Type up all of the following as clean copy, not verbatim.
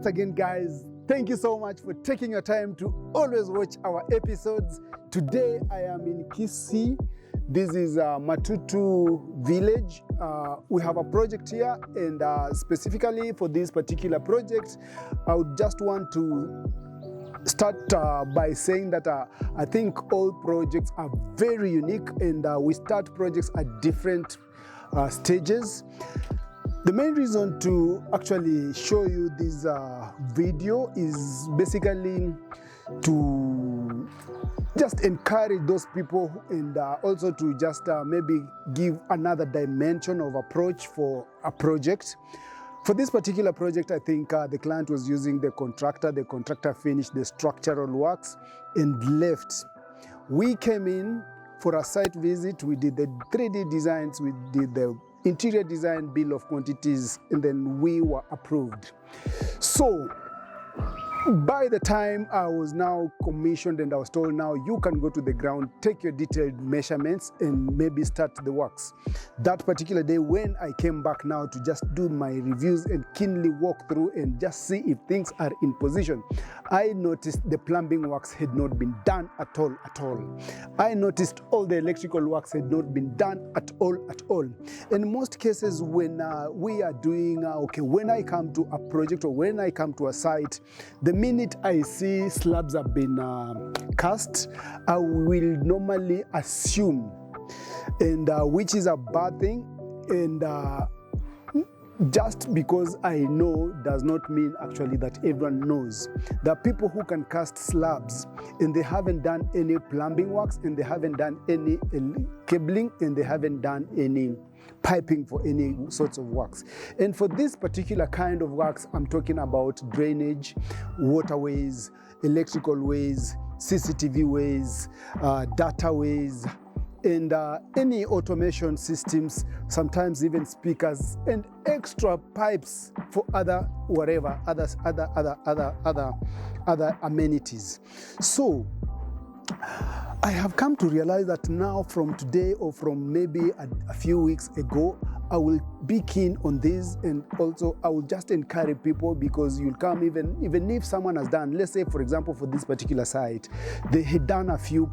once again, guys, thank you so much for taking your time to always watch our episodes. Today I am in Kisii. This is Matutu village. We have a project here, and specifically for this particular project, I would just want to start by saying that I think all projects are very unique, and we start projects at different stages. The main reason to actually show you this video is basically to just encourage those people, and also to just maybe give another dimension of approach for a project. For this particular project, I think the client was using the contractor. The contractor finished the structural works and left. We came in for a site visit. We did the 3D designs, we did the interior design, bill of quantities, and then we were approved. So by the time I was now commissioned and I was told, now you can go to the ground, take your detailed measurements and maybe start the works. That particular day when I came back now to just do my reviews and keenly walk through and just see if things are in position, I noticed the plumbing works had not been done at all. I noticed all the electrical works had not been done at all. In most cases, when we are doing, when I come to a project or when I come to a site, the minute I see slabs have been cast, I will normally assume, and which is a bad thing, and just because I know does not mean actually that everyone knows. There are people who can cast slabs and they haven't done any plumbing works, and they haven't done any cabling, and they haven't done any piping for any sorts of works. And for this particular kind of works, I'm talking about drainage, waterways, electrical ways, CCTV ways, data ways, and any automation systems, sometimes even speakers and extra pipes for other amenities. So I have come to realize that now, from today or from maybe a few weeks ago, I will be keen on this, and also I will just encourage people, because you'll come, even if someone has done, let's say for example for this particular site, they had done a few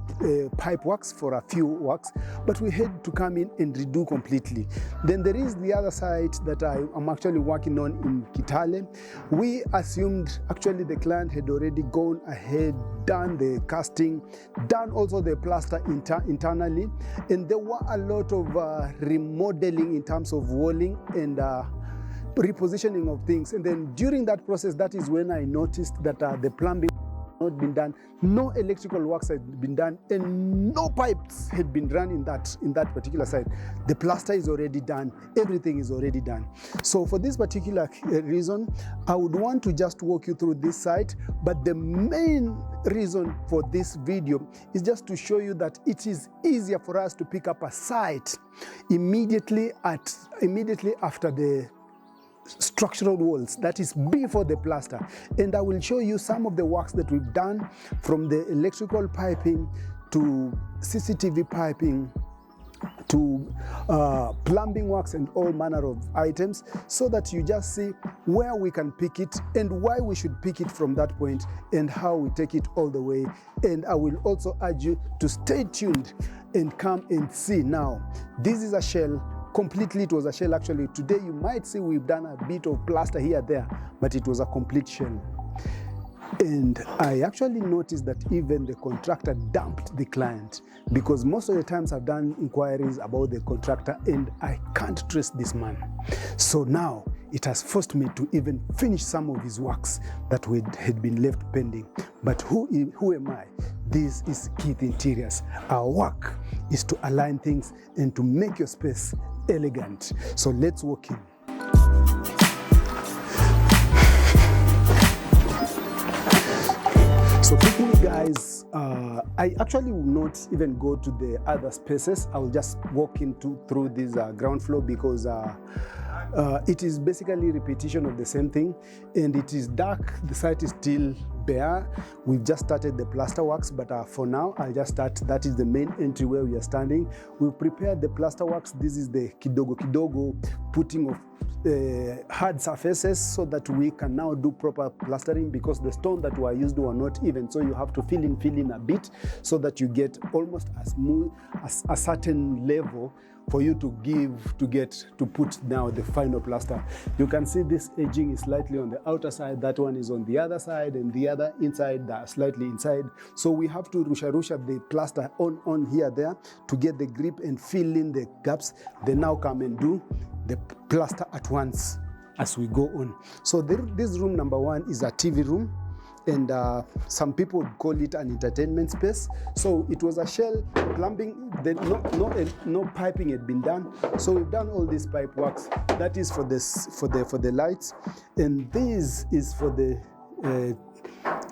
pipe works for a few works, but we had to come in and redo completely. Then there is the other site that I'm actually working on in Kitale. We assumed actually the client had already gone ahead, done the casting, done also the plaster internally, and there were a lot of remodeling in terms of walling and repositioning of things. And then during that process, that is when I noticed that the plumbing had not been done, no electrical works had been done, and no pipes had been run in that particular site. The plaster is already done, everything is already done. So for this particular reason, I would want to just walk you through this site, but the main reason for this video is just to show you that it is easier for us to pick up a site immediately after the structural walls, that is before the plaster. And I will show you some of the works that we've done, from the electrical piping to CCTV piping to plumbing works and all manner of items, so that you just see where we can pick it and why we should pick it from that point and how we take it all the way. And I will also urge you to stay tuned and come and see. Now, this is a shell. Completely, it was a shell actually. Today you might see we've done a bit of plaster here there, but it was a complete shell. And I actually noticed that even the contractor dumped the client, because most of the times I've done inquiries about the contractor and I can't trace this man. So now it has forced me to even finish some of his works that had been left pending. But who am I? This is kthinteriorz. Our work is to align things and to make your space elegant. So let's walk in. So quickly, guys, I actually will not even go to the other spaces. I will just walk through this ground floor, because It is basically repetition of the same thing, and it is dark. The site is still bare. We've just started the plaster works, but for now I'll just start. That is the main entry where we are standing. We've prepared the plaster works. This is the kidogo putting of hard surfaces so that we can now do proper plastering, because the stone that were used were not even, so you have to fill in a bit so that you get almost as smooth as a certain level for you to get to put now the final plaster. You can see this edging is slightly on the outer side, that one is on the other side, and the other inside, slightly inside. So we have to rusha the plaster on here there to get the grip and fill in the gaps. Then now come and do the plaster at once as we go on. So this room number 1 is a TV room, and some people would call it an entertainment space. So it was a shell plumbing, no piping had been done. So we've done all these pipe works. That is for the lights, and this is for the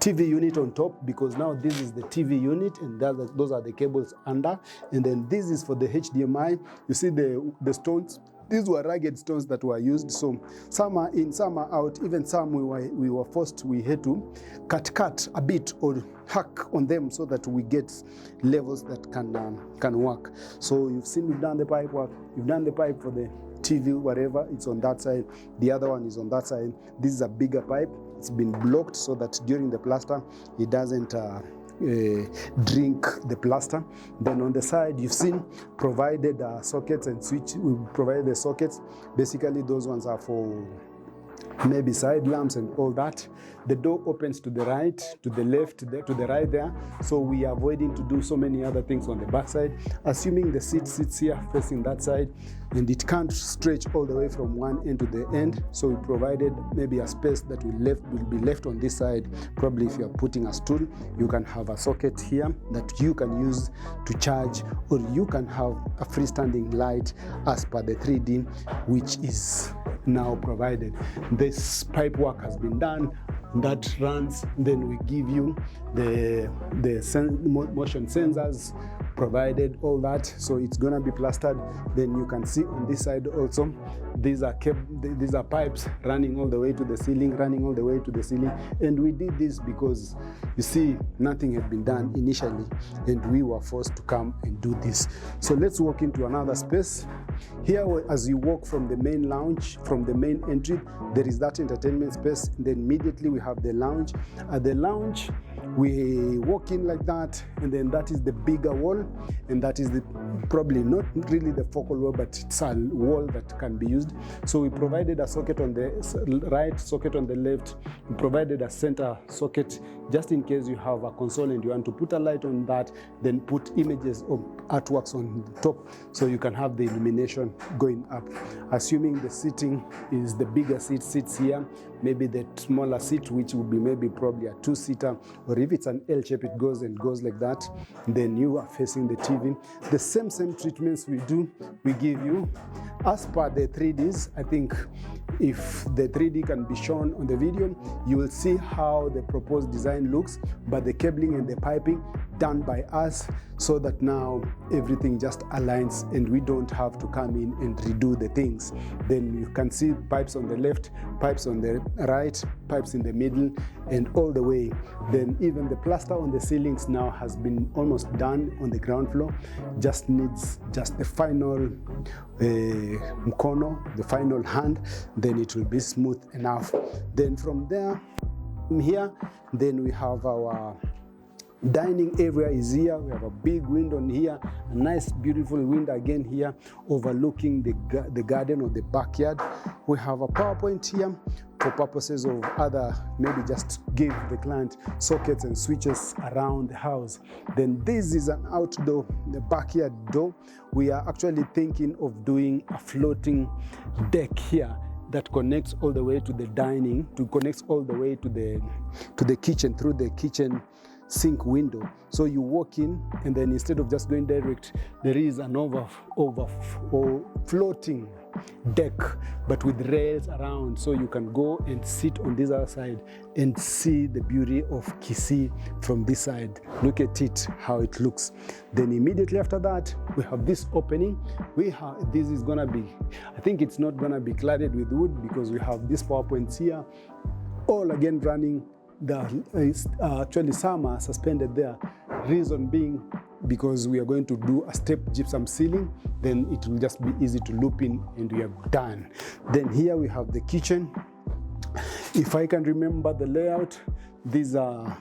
TV unit on top, because now this is the TV unit, and those are the cables under. And then this is for the HDMI. You see the stones. These were rugged stones that were used, so some are in, some are out. Even some we had to cut a bit or hack on them so that we get levels that can work. So you've seen we've done the pipe work. You've done the pipe for the TV, whatever, it's on that side. The other one is on that side. This is a bigger pipe. It's been blocked so that during the plaster it doesn't drink the plaster. Then on the side, you've seen provided sockets and switch. We provided the sockets. Basically, those ones are for maybe side lamps and all that. The door opens to the right, to the left, to the right there. So we are avoiding to do so many other things on the back side. Assuming the seat sits here facing that side, and it can't stretch all the way from one end to the end. So we provided maybe a space that will be left on this side. Probably if you are putting a stool, you can have a socket here that you can use to charge, or you can have a freestanding light as per the 3D, which is now provided. This pipe work has been done. That runs, then we give you the motion sensors provided, all that. So it's gonna be plastered. Then you can see on this side also, these are pipes running all the way to the ceiling, And we did this because, you see, nothing had been done initially, and we were forced to come and do this. So let's walk into another space. Here, as you walk from the main lounge, from the main entry, there is that entertainment space. Then immediately we have the lounge. At the lounge, we walk in like that, and then that is the bigger wall, and that is probably not really the focal wall, but it's a wall that can be used. So we provided a socket on the right, socket on the left. We provided a center socket just in case you have a console and you want to put a light on that, then put images of artworks on top, so you can have the illumination going up. Assuming the seating is the bigger seat sits here, maybe the smaller seat, which would be maybe probably a 2-seater, or if it's an L shape, it goes like that. Then you are facing the TV. The same treatments we do, we give you as per the 3Ds. I think if the 3D can be shown on the video, you will see how the proposed design looks, but the cabling and the piping done by us, so that now everything just aligns and we don't have to come in and redo the things. Then you can see pipes on the left, pipes on the right, pipes in the middle, and all the way. Then even the plaster on the ceilings now has been almost done on the ground floor. Just needs the final mkono, the final hand, then it will be smooth enough. Then from there, here, then we have our dining area is here. We have a big window in here, a nice beautiful window again here overlooking the garden or the backyard. We have a PowerPoint here for purposes of other, maybe just give the client sockets and switches around the house. Then this is an outdoor, the backyard door. We are actually thinking of doing a floating deck here that connects all the way to the dining, connects all the way to the kitchen, through the kitchen sink window. So you walk in, and then instead of just going direct, there is an floating deck, but with rails around, so you can go and sit on this other side and see the beauty of Kisii from this side. Look at it, how it looks. Then immediately after that, we have this opening. This is gonna be, I think it's not gonna be cladded with wood, because we have these power points here, all again running. Actually some are suspended there, reason being because we are going to do a step gypsum ceiling, then it will just be easy to loop in and we are done. Then here we have the kitchen. If I can remember the layout, these are,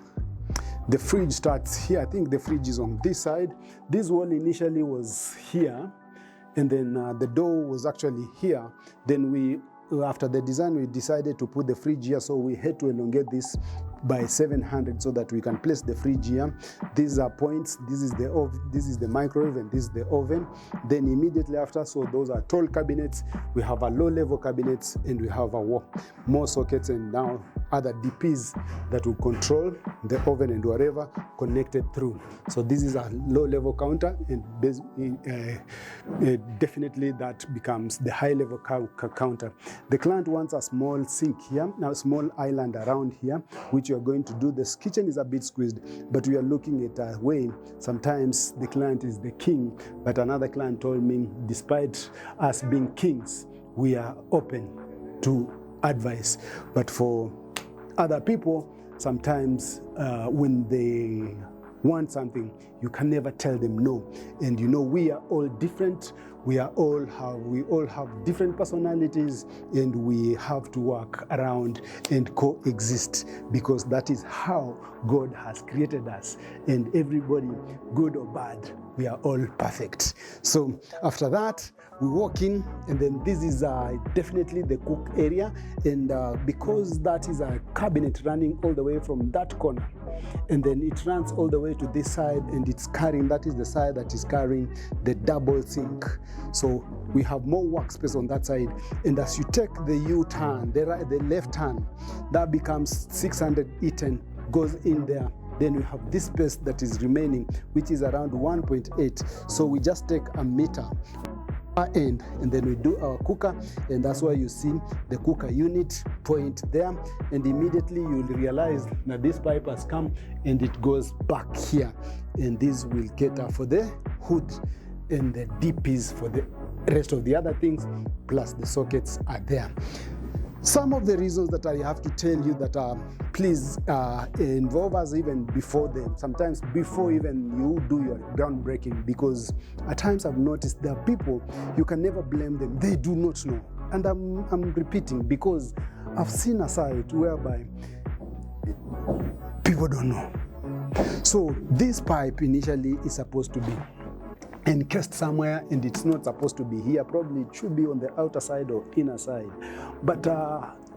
the fridge starts here. I think the fridge is on this side. This wall initially was here, and then the door was actually here. Then after the design, we decided to put the fridge here, so we had to elongate this by 700 so that we can place the fridge here. These are points. This is the oven, this is the microwave, and this is the oven. Then immediately after, so those are tall cabinets. We have a low-level cabinets, and we have more sockets, and now other DPs that will control the oven and whatever connected through. So this is a low-level counter, and definitely that becomes the high-level counter. The client wants a small sink here, now a small island around here, which you are going to do. This kitchen is a bit squeezed, but we are looking at a way. Sometimes the client is the king, but another client told me, despite us being kings, we are open to advice. But for other people, sometimes when they want something, you can never tell them no. And you know, we are all different. We all have different personalities, and we have to work around and coexist, because that is how God has created us. And everybody, good or bad, we are all perfect. So after that, we walk in, and then this is definitely the cook area. And because that is a cabinet running all the way from that corner, and then it runs all the way to this side, and it's carrying, that is the side that is carrying the double sink. So we have more workspace on that side. And as you take the U-turn, the left turn, that becomes 600 eaten, goes in there. Then we have this space that is remaining, which is around 1.8. So we just take a meter end, and then we do our cooker, and that's why you see the cooker unit point there, and immediately you'll realize that this pipe has come and it goes back here, and this will cater for the hood, and the DPs for the rest of the other things, plus the sockets are there. Some of the reasons that I have to tell you that please involve us even before them, sometimes before even you do your groundbreaking, because at times I've noticed there are people, you can never blame them, they do not know. And I'm repeating, because I've seen a site whereby people don't know. So this pipe initially is supposed to be encased somewhere, and it's not supposed to be here. Probably it should be on the outer side or inner side. But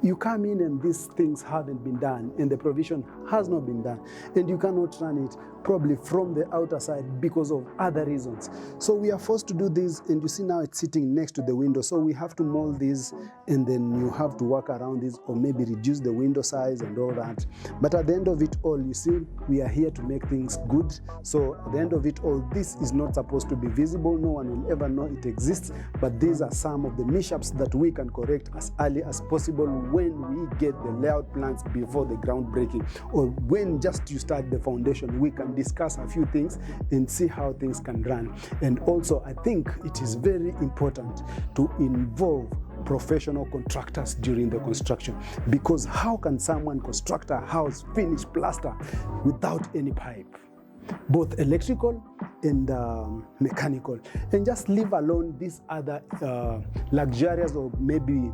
you come in and these things haven't been done, and the provision has not been done, and you cannot run it probably from the outer side because of other reasons. So we are forced to do this, and you see now it's sitting next to the window, so we have to mold this, and then you have to work around this, or maybe reduce the window size and all that. But at the end of it all, you see, we are here to make things good. So at the end of it all, this is not supposed to be visible. No one will ever know it exists, but these are some of the mishaps that we can correct as early as possible when we get the layout plans before the groundbreaking, or when just you start the foundation. We can discuss a few things and see how things can run. And also, I think it is very important to involve professional contractors during the construction, because how can someone construct a house, finish plaster, without any pipe, both electrical and mechanical, and just leave alone these other luxurious or maybe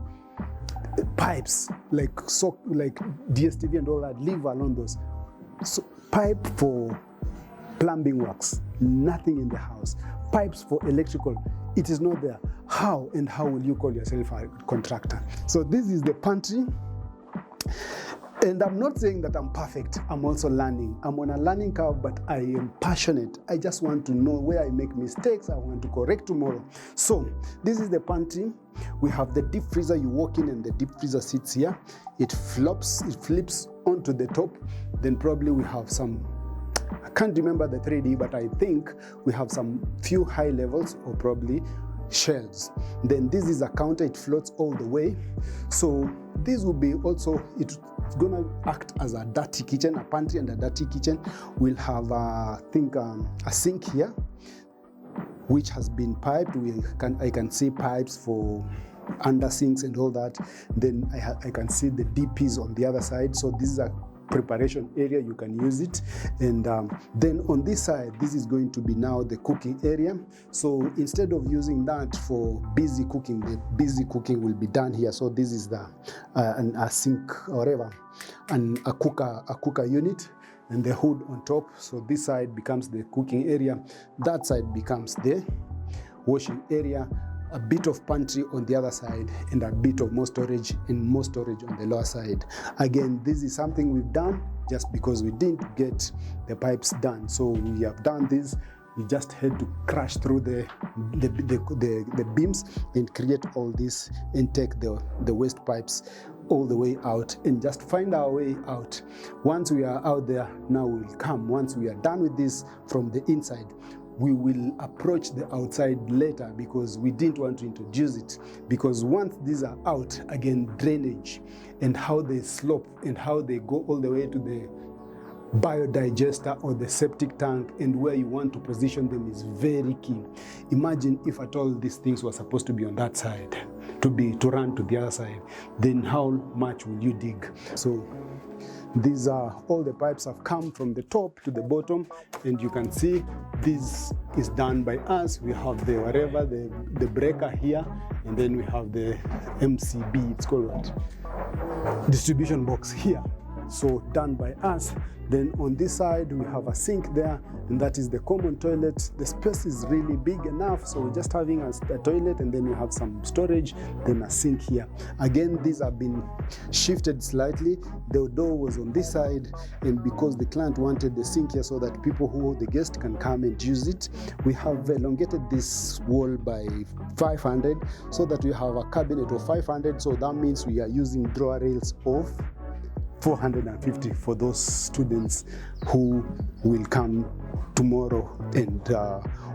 pipes like DSTV and all that, leave alone those. So pipe for plumbing works, nothing in the house. Pipes for electrical, it is not there. How and how will you call yourself a contractor? So this is the pantry. And I'm not saying that I'm perfect. I'm also learning. I'm on a learning curve, but I am passionate. I just want to know where I make mistakes. I want to correct tomorrow. So this is the pantry. We have the deep freezer. You walk in and the deep freezer sits here. It flips onto the top. Then probably we have some I can't remember the 3D, but I think we have some few high levels or probably shelves. Then this is a counter, it floats all the way. So this will be also, it's gonna act as a dirty kitchen, a pantry and a dirty kitchen. We'll have, I think, a sink here, which has been piped. I can see pipes for under sinks and all that. Then I can see the DPs on the other side. So this is a preparation area, you can use it. And then on this side, this is going to be now the cooking area. So instead of using that for busy cooking, the busy cooking will be done here. So this is the a sink or whatever, and a cooker unit, and the hood on top. So this side becomes the cooking area, that side becomes the washing area, a bit of pantry on the other side, and a bit of more storage, and more storage on the lower side. Again, this is something we've done just because we didn't get the pipes done. So we have done this. We just had to crash through the beams and create all this and take the waste pipes all the way out and just find our way out. Once we are out there, now we'll come. Once we are done with this from the inside, we will approach the outside later, because we didn't want to introduce it, because once these are out, again, drainage and how they slope and how they go all the way to the biodigester or the septic tank and where you want to position them is very key. Imagine if at all these things were supposed to be on that side, to run to the other side, then how much will you dig? So these are all the pipes have come from the top to the bottom, and you can see this is done by us. We have the whatever, the breaker here, and then we have the MCB, it's called what? Distribution box here. So done by us. Then on this side we have a sink there, and that is the common toilet. The space is really big enough, so we're just having a toilet, and then we have some storage, then a sink here. Again, these have been shifted slightly. The door was on this side, and because the client wanted the sink here so that the guest can come and use it, we have elongated this wall by 500 so that we have a cabinet of 500. So that means we are using drawer rails of 450 for those students who will come tomorrow and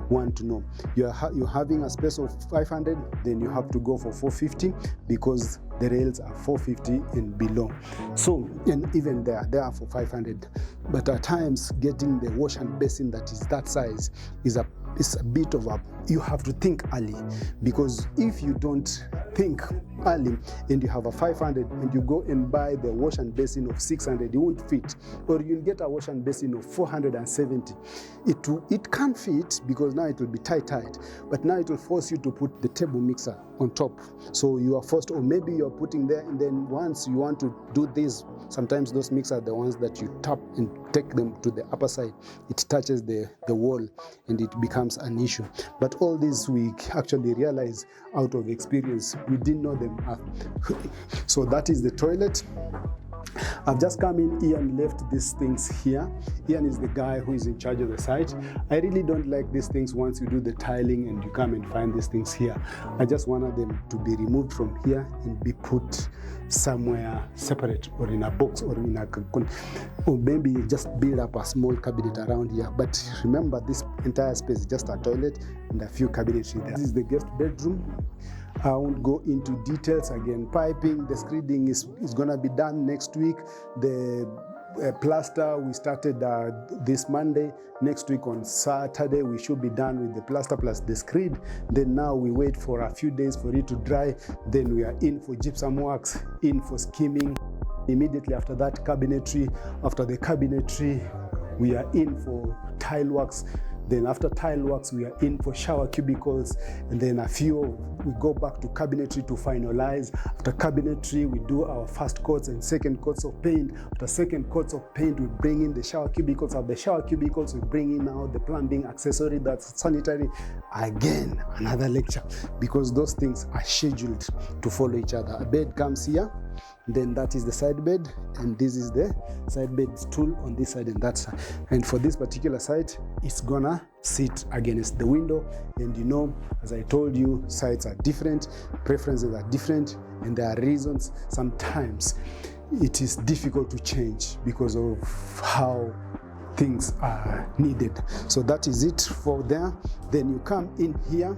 want to know. You're having a space of 500, then you have to go for 450 because the rails are 450 and below. So, and even they are for 500. But at times, getting the wash and basin that is that size is a bit of a, you have to think early, because if you don't think early and you have a 500 and you go and buy the wash and basin of 600, it won't fit. Or you'll get a wash and basin of 470. It can't fit because now it will be tight, but now it will force you to put the table mixer on top. So you are forced, or maybe you're putting there, and then once you want to do this, sometimes those mixers are the ones that you tap and take them to the upper side. It touches the wall and it becomes an issue. But all this we actually realize out of experience. We didn't know them. So that is the toilet. I've just come in here and left these things here. Ian is the guy who is in charge of the site. I really don't like these things once you do the tiling and you come and find these things here. I just wanted them to be removed from here and be put somewhere separate, or in a box, or in a, or maybe just build up a small cabinet around here. But remember, this entire space is just a toilet and a few cabinets there. This is the guest bedroom. I won't go into details again. Piping, the screeding is going to be done next week. The plaster, we started this Monday. Next week on Saturday, we should be done with the plaster plus the screed. Then now we wait for a few days for it to dry. Then we are in for gypsum works, in for skimming. Immediately after that, cabinetry. After the cabinetry, we are in for tile works. Then after tile works, we are in for shower cubicles, and then we go back to cabinetry to finalize. After cabinetry, we do our first coats and second coats of paint. After second coats of paint, we bring in the shower cubicles. After the shower cubicles, we bring in now the plumbing accessory, that's sanitary. Again, another lecture, because those things are scheduled to follow each other. A bed comes here. Then that is the side bed, and this is the side bed stool on this side and that side. And for this particular site, it's gonna sit against the window. And you know, as I told you, sites are different, preferences are different, and there are reasons. Sometimes it is difficult to change because of how things are needed. So that is it for there. Then you come in here.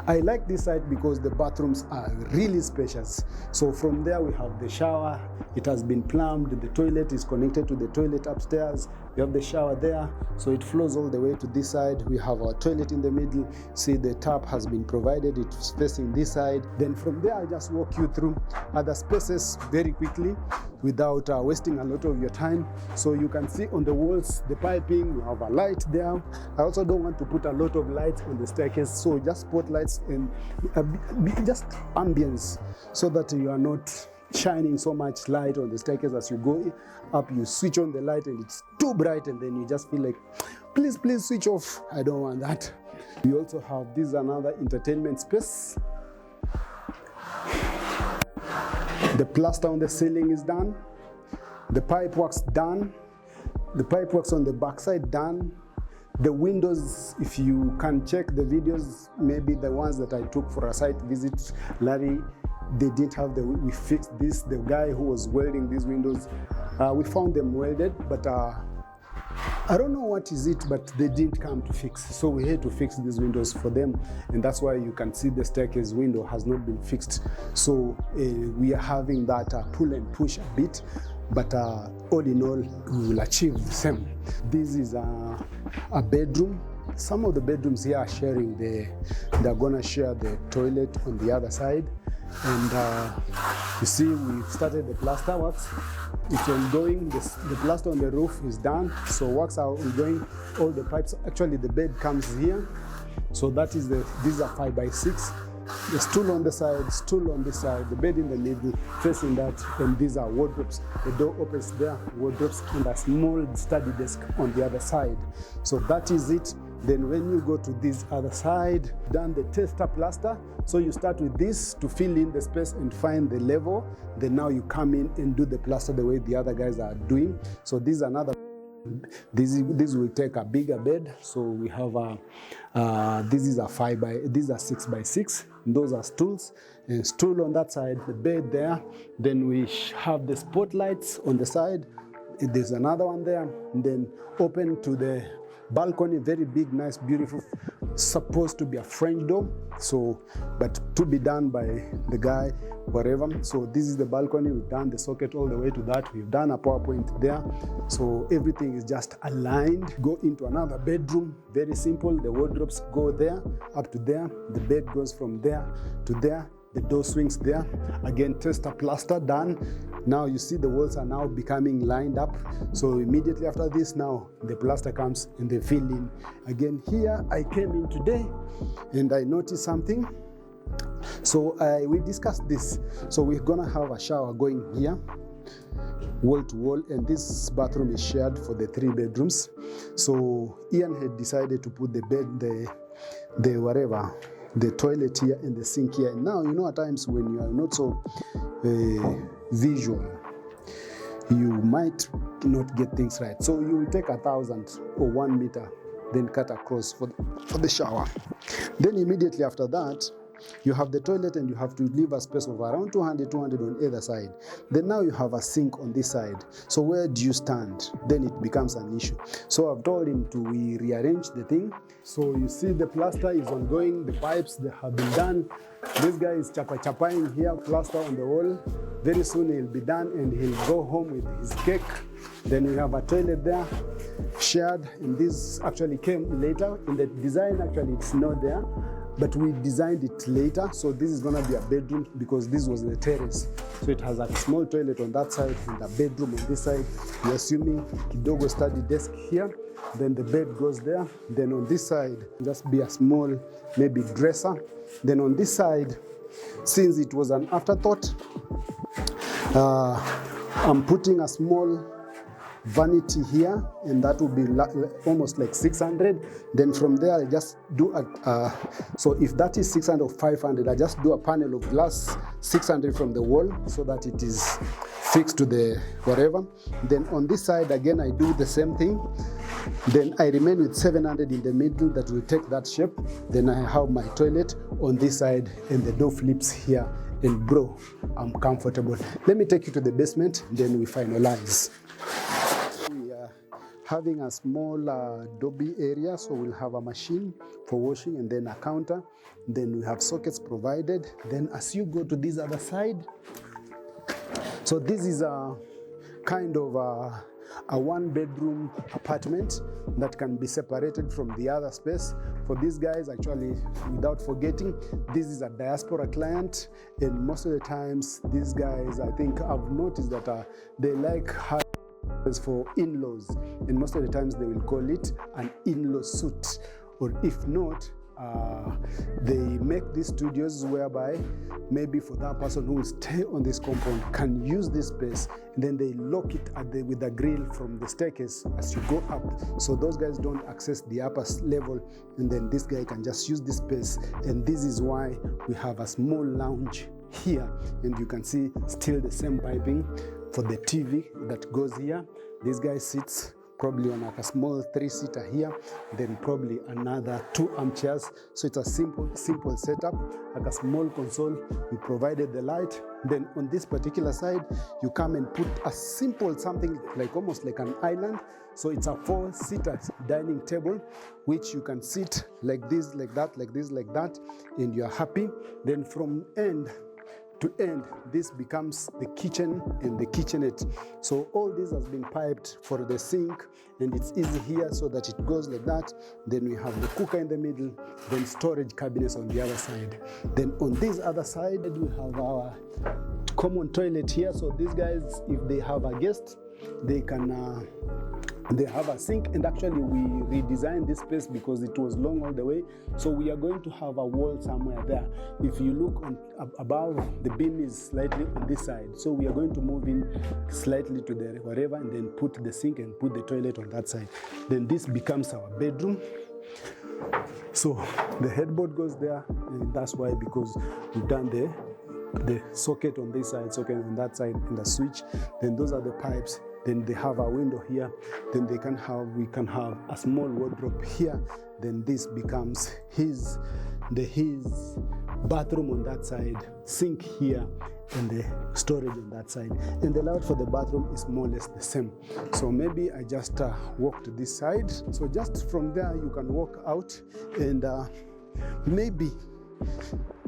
I like this side because the bathrooms are really spacious. So from there we have the shower. It has been plumbed. The toilet is connected to the toilet upstairs. We have the shower there, so it flows all the way to this side. We have our toilet in the middle. See, the tap has been provided. It's facing this side. Then from there, I just walk you through other spaces very quickly without wasting a lot of your time. So you can see on the walls, the piping, we have a light there. I also don't want to put a lot of lights on the staircase, so just spotlights and just ambience, so that you are not shining so much light on the staircase. As you go up, you switch on the light and it's too bright, and then you just feel like, please switch off. I don't want that. We also have this another entertainment space. The plaster on the ceiling is done. The pipe work's done. The pipe work's on the backside done. The windows, if you can check the videos, maybe the ones that I took for a site visit, Larry, they didn't have we fixed this. The guy who was welding these windows, we found them welded, but I don't know what is it, but they didn't come to fix. So we had to fix these windows for them, and that's why you can see the staircase window has not been fixed. So we are having that pull and push a bit, but all in all, we will achieve the same. This is a bedroom. Some of the bedrooms here are sharing they're gonna share the toilet on the other side. And you see, we've started the plaster works. It's ongoing. The plaster on the roof is done, so works are ongoing. All the pipes, actually the bed comes here. So that is these are 5x6. The stool on the side, stool on this side, the bed in the middle, facing that, and these are wardrobes. The door opens there, wardrobes, and a small study desk on the other side. So that is it. Then when you go to this other side, done the tester plaster. So you start with this to fill in the space and find the level. Then now you come in and do the plaster the way the other guys are doing. So this is another. This will take a bigger bed. So we have this is a 6x6. Those are stools, and stool on that side, the bed there. Then we have the spotlights on the side. There's another one there. And then open to the balcony, very big, nice, beautiful, supposed to be a French door, so but to be done by the guy, whatever. So this is the balcony. We've done the socket all the way to that. We've done a power point there, so everything is just aligned. Go into another bedroom, very simple. The wardrobes go there, up to there. The bed goes from there to there. The door swings there. Again, tester plaster done. Now you see the walls are now becoming lined up. So immediately after this, now the plaster comes and they fill in. Again, here I came in today and I noticed something. So we discussed this. So we're gonna have a shower going here, wall to wall, and this bathroom is shared for the 3 bedrooms. So Ian had decided to put the bed, the toilet here and the sink here. And now, you know, at times when you are not so visual, you might not get things right. So you will take 1,000 or 1 meter, then cut across for the shower. Then immediately after that, you have the toilet and you have to leave a space of around 200 on either side. Then now you have a sink on this side. So where do you stand? Then it becomes an issue. So I've told him to rearrange the thing. So you see the plaster is ongoing. The pipes, they have been done. This guy is chapaing here, plaster on the wall. Very soon he'll be done and he'll go home with his cake. Then we have a toilet there, shared, and this actually came later. In the design, actually it's not there, but we designed it later. So this is gonna be a bedroom because this was the terrace. So it has a small toilet on that side and a bedroom on this side. We're assuming kidogo study desk here. Then the bed goes there. Then on this side, just be a small, maybe dresser. Then on this side, since it was an afterthought, I'm putting a small vanity here, and that will be almost like 600. Then from there, I just do so if that is 600 or 500, I just do a panel of glass 600 from the wall so that it is fixed to the whatever. Then on this side, again, I do the same thing. Then I remain with 700 in the middle that will take that shape. Then I have my toilet on this side and the door flips here. And bro, I'm comfortable. Let me take you to the basement, then we finalize. We having a small Dobby area, so we'll have a machine for washing and then a counter. Then we have sockets provided. Then as you go to this other side, so this is a kind of a one-bedroom apartment that can be separated from the other space. For these guys, actually, without forgetting, this is a diaspora client, and most of the times, these guys, I think I've noticed that they like for in-laws, and most of the times they will call it an in-law suite, or if not, they make these studios whereby maybe for that person who will stay on this compound can use this space, and then they lock it with the grill from the staircase as you go up, so those guys don't access the upper level, and then this guy can just use this space. And this is why we have a small lounge here, and you can see still the same piping for the TV that goes here. This guy sits probably on like a small 3-seater here, then probably another 2 armchairs. So it's a simple setup, like a small console. We provided the light. Then on this particular side, you come and put a simple something like almost like an island. So it's a 4-seater dining table, which you can sit like this, like that, like this, like that, and you're happy. Then from end to end, this becomes the kitchen and the kitchenette. So all this has been piped for the sink, and it's easy here so that it goes like that. Then we have the cooker in the middle, then storage cabinets on the other side. Then on this other side, we have our common toilet here. So these guys, if they have a guest, they can they have a sink, and actually we redesigned this space because it was long all the way, so we are going to have a wall somewhere there. If you look on above, the beam is slightly on this side, so we are going to move in slightly to the wherever, and then put the sink and put the toilet on that side. Then this becomes our bedroom. So the headboard goes there, and that's why, because we've done the socket on this side, socket on that side, and the switch. Then those are the pipes. Then they have a window here. Then we can have a small wardrobe here. Then this becomes his bathroom on that side, sink here, and the storage on that side. And the layout for the bathroom is more or less the same. So maybe I just walk to this side. So just from there you can walk out, and maybe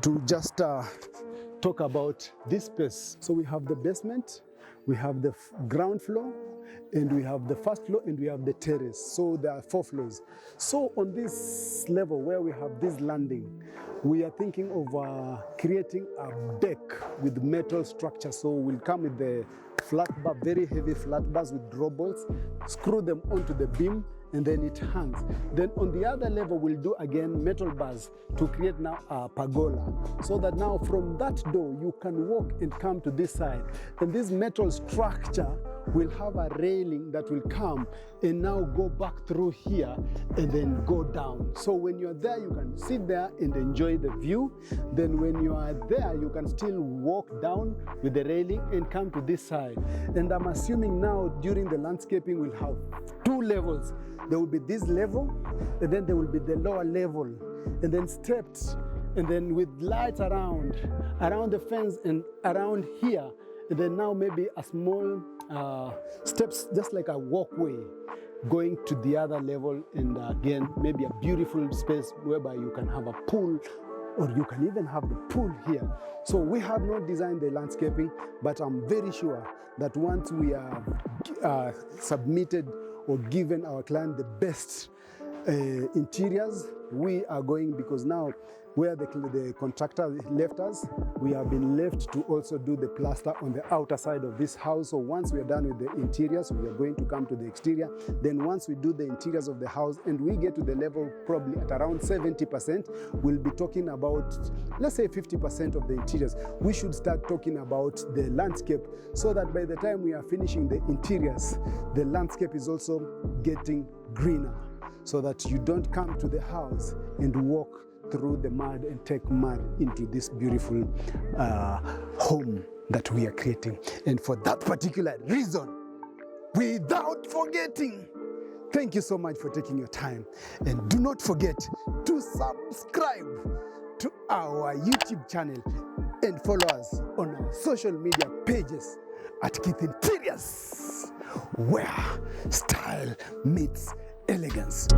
to just talk about this space. So we have the basement, we have the ground floor, and we have the first floor, and we have the terrace. So there are 4 floors. So on this level where we have this landing, we are thinking of creating a deck with metal structure. So we'll come with the flat bar, very heavy flat bars with draw bolts, screw them onto the beam, and then it hangs. Then on the other level, we'll do again metal bars to create now a pergola, so that now from that door, you can walk and come to this side. And this metal structure will have a railing that will come and now go back through here and then go down. So when you're there, you can sit there and enjoy the view. Then when you are there, you can still walk down with the railing and come to this side. And I'm assuming now during the landscaping, we'll have 2 levels. There will be this level, and then there will be the lower level, and then steps, and then with lights around the fence and around here, and then now maybe a small steps, just like a walkway going to the other level, and again maybe a beautiful space whereby you can have a pool, or you can even have the pool here. So we have not designed the landscaping, but I'm very sure that once we have submitted or given our client the best interiors, we are going, because now where the contractor left us, we have been left to also do the plaster on the outer side of this house. So once we are done with the interiors, we are going to come to the exterior. Then once we do the interiors of the house and we get to the level probably at around 70%, we'll be talking about, let's say 50% of the interiors. We should start talking about the landscape, so that by the time we are finishing the interiors, the landscape is also getting greener, so that you don't come to the house and walk through the mud and take mud into this beautiful home that we are creating. And for that particular reason, without forgetting, thank you so much for taking your time. And do not forget to subscribe to our YouTube channel and follow us on our social media pages at kthinteriorz. where style meets elegance.